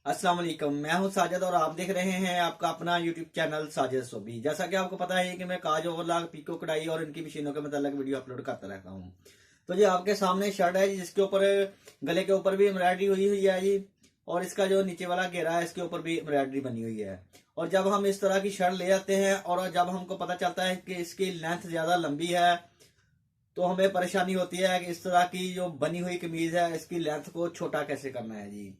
अस्सलाम वालेकुम। मैं हूं साजिद और आप देख रहे हैं आपका अपना यूट्यूब चैनल साजिद सोबी। जैसा कि आपको पता है कि मैं काज ओवरलॉक, पीको कढ़ाई और इनकी मशीनों के मतलब वीडियो अपलोड करता रहता हूं। तो जी आपके सामने शर्ट है जिसके ऊपर गले के ऊपर भी एम्ब्रॉयडरी हुई हुई है जी, और इसका जो नीचे वाला घेरा है इसके ऊपर भी एम्ब्रॉयडरी बनी हुई है। और जब हम इस तरह की शर्ट ले आते हैं और जब हमको पता चलता है कि इसकी लेंथ ज्यादा लंबी है, तो हमें परेशानी होती है कि इस तरह की जो बनी हुई कमीज है इसकी लेंथ को छोटा कैसे करना है जी।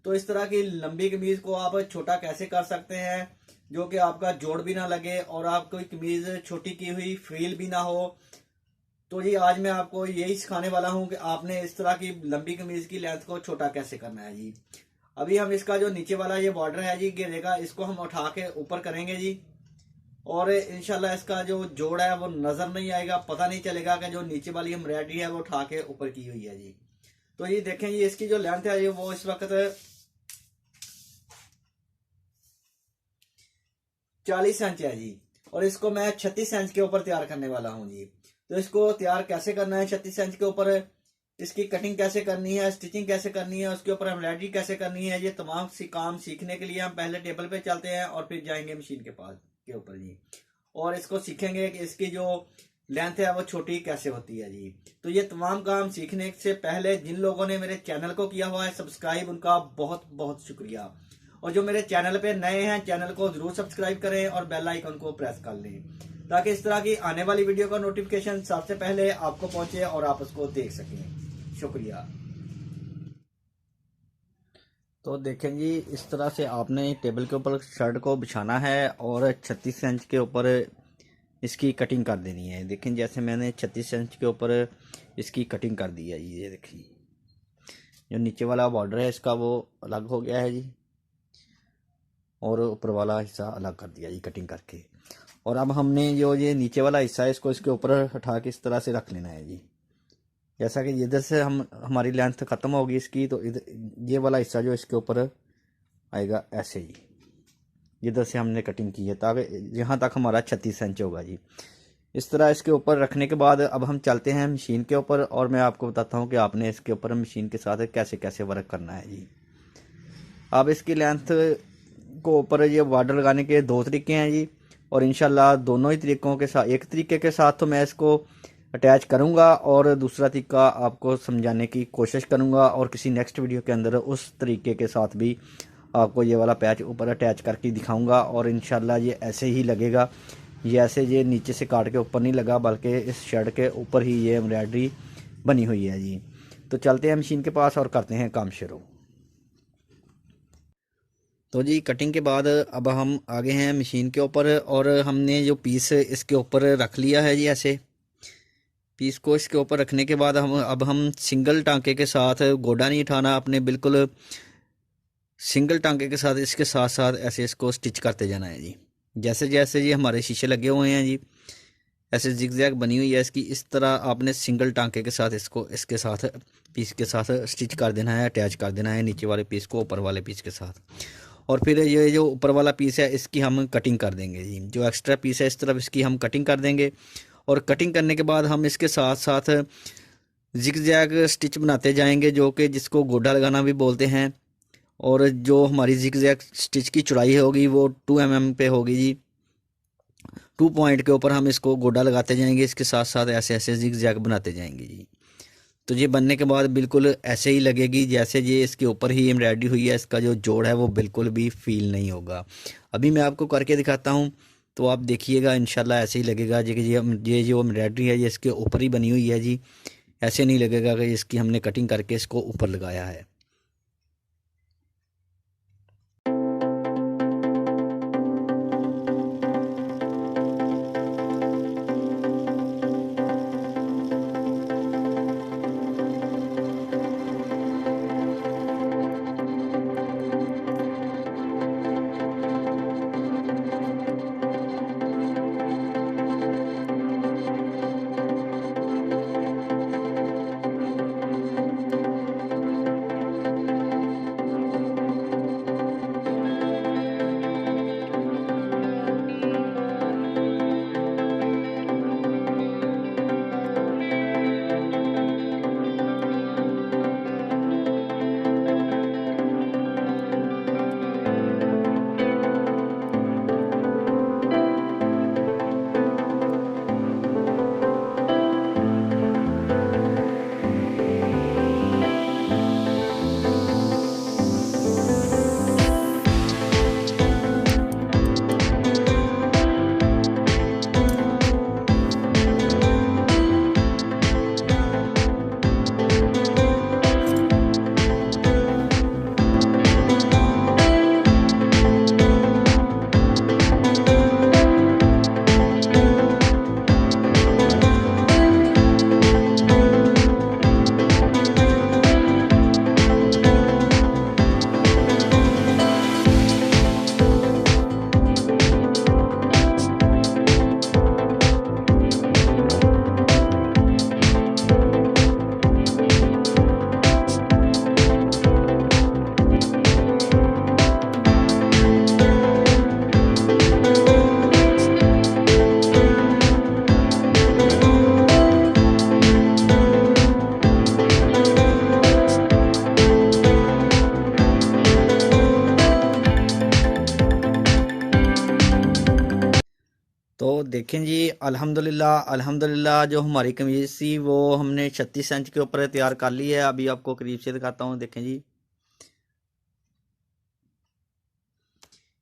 तो इस तरह की लंबी कमीज को आप छोटा कैसे कर सकते हैं जो कि आपका जोड़ भी ना लगे और आपको कमीज छोटी की हुई फील भी ना हो। तो जी आज मैं आपको यही सिखाने वाला हूं कि आपने इस तरह की लंबी कमीज की लेंथ को छोटा कैसे करना है जी। अभी हम इसका जो नीचे वाला ये बॉर्डर है जी घेरे का, इसको हम उठा के ऊपर करेंगे जी। और इंशाल्लाह इसका जो जोड़ है वो नजर नहीं आएगा, पता नहीं चलेगा कि जो नीचे वाली एम्ब्रॉयडरी है वो उठा के ऊपर की हुई है जी। तो ये देखें, ये इसकी जो लेंथ है ये वो इस वक्त 40 इंच है जी। और इसको मैं 36 इंच के ऊपर तैयार करने वाला हूँ जी। तो इसको तैयार कैसे करना है 36 इंच के ऊपर, इसकी कटिंग कैसे करनी है, स्टिचिंग कैसे करनी है, उसके ऊपर एम्ब्रॉयडरी कैसे करनी है, ये तमाम काम सीखने के लिए हम पहले टेबल पे चलते हैं और फिर जाएंगे मशीन के पास के ऊपर जी। और इसको सीखेंगे कि इसकी जो लेंथ है वो छोटी कैसे होती है जी। तो ये तमाम काम सीखने से पहले जिन लोगों ने मेरे चैनल को किया हुआ है सब्सक्राइब, उनका बहुत बहुत शुक्रिया। और जो मेरे चैनल पे नए हैं चैनल को जरूर सब्सक्राइब करें और बेल आइकन को प्रेस कर लें ताकि इस तरह की आने वाली वीडियो का नोटिफिकेशन सबसे पहले आपको पहुंचे और आप उसको देख सकें। शुक्रिया। तो देखें जी, इस तरह से आपने टेबल के ऊपर शर्ट को बिछाना है और 36 इंच के ऊपर इसकी कटिंग कर देनी है। देखें जैसे मैंने 36 इंच के ऊपर इसकी कटिंग कर दी है। ये देखिए जो नीचे वाला बॉर्डर है इसका वो अलग हो गया है जी, और ऊपर वाला हिस्सा अलग कर दिया जी कटिंग करके। और अब हमने जो ये नीचे वाला हिस्सा है इसको इसके ऊपर हटा के इस तरह से रख लेना है जी। जैसा कि इधर से हम हमारी लेंथ ख़त्म होगी इसकी, तो इधर ये वाला हिस्सा जो इसके ऊपर आएगा ऐसे ही, जिधर से हमने कटिंग की है ताकि यहाँ तक हमारा 36 इंच होगा जी। इस तरह इसके ऊपर रखने के बाद अब हम चलते हैं मशीन के ऊपर और मैं आपको बताता हूँ कि आपने इसके ऊपर मशीन के साथ कैसे कैसे वर्क करना है जी। अब इसकी लेंथ को ऊपर ये बॉर्डर लगाने के दो तरीके हैं जी, और इंशाल्लाह दोनों ही तरीकों के साथ, एक तरीके के साथ तो मैं इसको अटैच करूंगा और दूसरा तरीका आपको समझाने की कोशिश करूंगा, और किसी नेक्स्ट वीडियो के अंदर उस तरीके के साथ भी आपको ये वाला पैच ऊपर अटैच करके दिखाऊंगा। और इंशाल्लाह ये ऐसे ही लगेगा, ये ऐसे ये नीचे से काट के ऊपर नहीं लगा बल्कि इस शर्ट के ऊपर ही ये एम्ब्रॉयडरी बनी हुई है जी। तो चलते हैं मशीन के पास और करते हैं काम शुरू। तो जी कटिंग के बाद अब हम आगे हैं मशीन के ऊपर, और हमने जो पीस इसके ऊपर रख लिया है जी। ऐसे पीस को इसके ऊपर रखने के बाद अब हम सिंगल टांके के साथ, गोडा नहीं उठाना आपने, बिल्कुल सिंगल टांके के साथ इसके साथ साथ ऐसे इसको स्टिच करते जाना है जी। जैसे जैसे जी हमारे शीशे लगे हुए हैं जी, ऐसे जिगजैग बनी हुई है इसकी, इस तरह आपने सिंगल टांके के साथ इसको इसके साथ पीस के साथ स्टिच कर देना है, अटैच कर देना है नीचे वाले पीस को ऊपर वाले पीस के साथ। और फिर ये जो ऊपर वाला पीस है इसकी हम कटिंग कर देंगे जी। जो एक्स्ट्रा पीस है इस तरफ इसकी हम कटिंग कर देंगे, और कटिंग करने के बाद हम इसके साथ साथ जिगजैग स्टिच बनाते जाएंगे, जो कि जिसको गोडा लगाना भी बोलते हैं। और जो हमारी जिगजैग स्टिच की चौड़ाई होगी वो 2 mm पे होगी जी। 2 पॉइंट के ऊपर हम इसको गोडा लगाते जाएंगे, इसके साथ साथ ऐसे ऐसे जिगजैग बनाते जाएंगे जी। तो ये बनने के बाद बिल्कुल ऐसे ही लगेगी जैसे ये इसके ऊपर ही एम्ब्रॉयडरी हुई है। इसका जो जोड़ है वो बिल्कुल भी फील नहीं होगा। अभी मैं आपको करके दिखाता हूँ, तो आप देखिएगा इंशाल्लाह ऐसे ही लगेगा जी कि ये जो एम्ब्रॉयडरी है ये इसके ऊपर ही बनी हुई है जी। ऐसे नहीं लगेगा कि इसकी हमने कटिंग करके इसको ऊपर लगाया है। तो देखें जी, अल्हम्दुलिल्लाह अल्हम्दुलिल्लाह जो हमारी कमीज़ थी वो हमने 36 इंच के ऊपर तैयार कर ली है। अभी आपको करीब से दिखाता हूँ। देखें जी,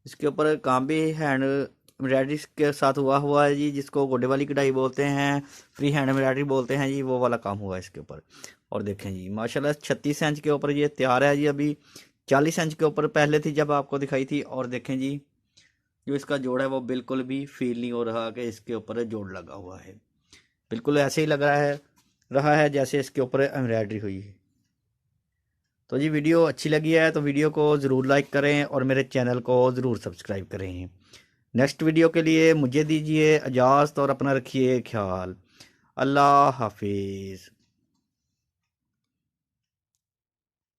इसके ऊपर काम भी हैंड एम्ब्रॉयडरी के साथ हुआ है जी, जिसको गोडे वाली कढ़ाई बोलते हैं, फ्री हैंड एम्ब्रॉयडरी बोलते हैं जी, वो वाला काम हुआ है इसके ऊपर। और देखें जी माशाल्लाह 36 इंच के ऊपर ये तैयार है जी। अभी 40 इंच के ऊपर पहले थी जब आपको दिखाई थी। और देखें जी, जो इसका जोड़ है वो बिल्कुल भी फील नहीं हो रहा कि इसके ऊपर जोड़ लगा हुआ है। बिल्कुल ऐसे ही लग रहा है जैसे इसके ऊपर एम्ब्रॉयडरी हुई है। तो जी वीडियो अच्छी लगी है तो वीडियो को ज़रूर लाइक करें और मेरे चैनल को ज़रूर सब्सक्राइब करें। नेक्स्ट वीडियो के लिए मुझे दीजिए इजाज़त और अपना रखिए ख्याल। अल्लाह हाफिज़।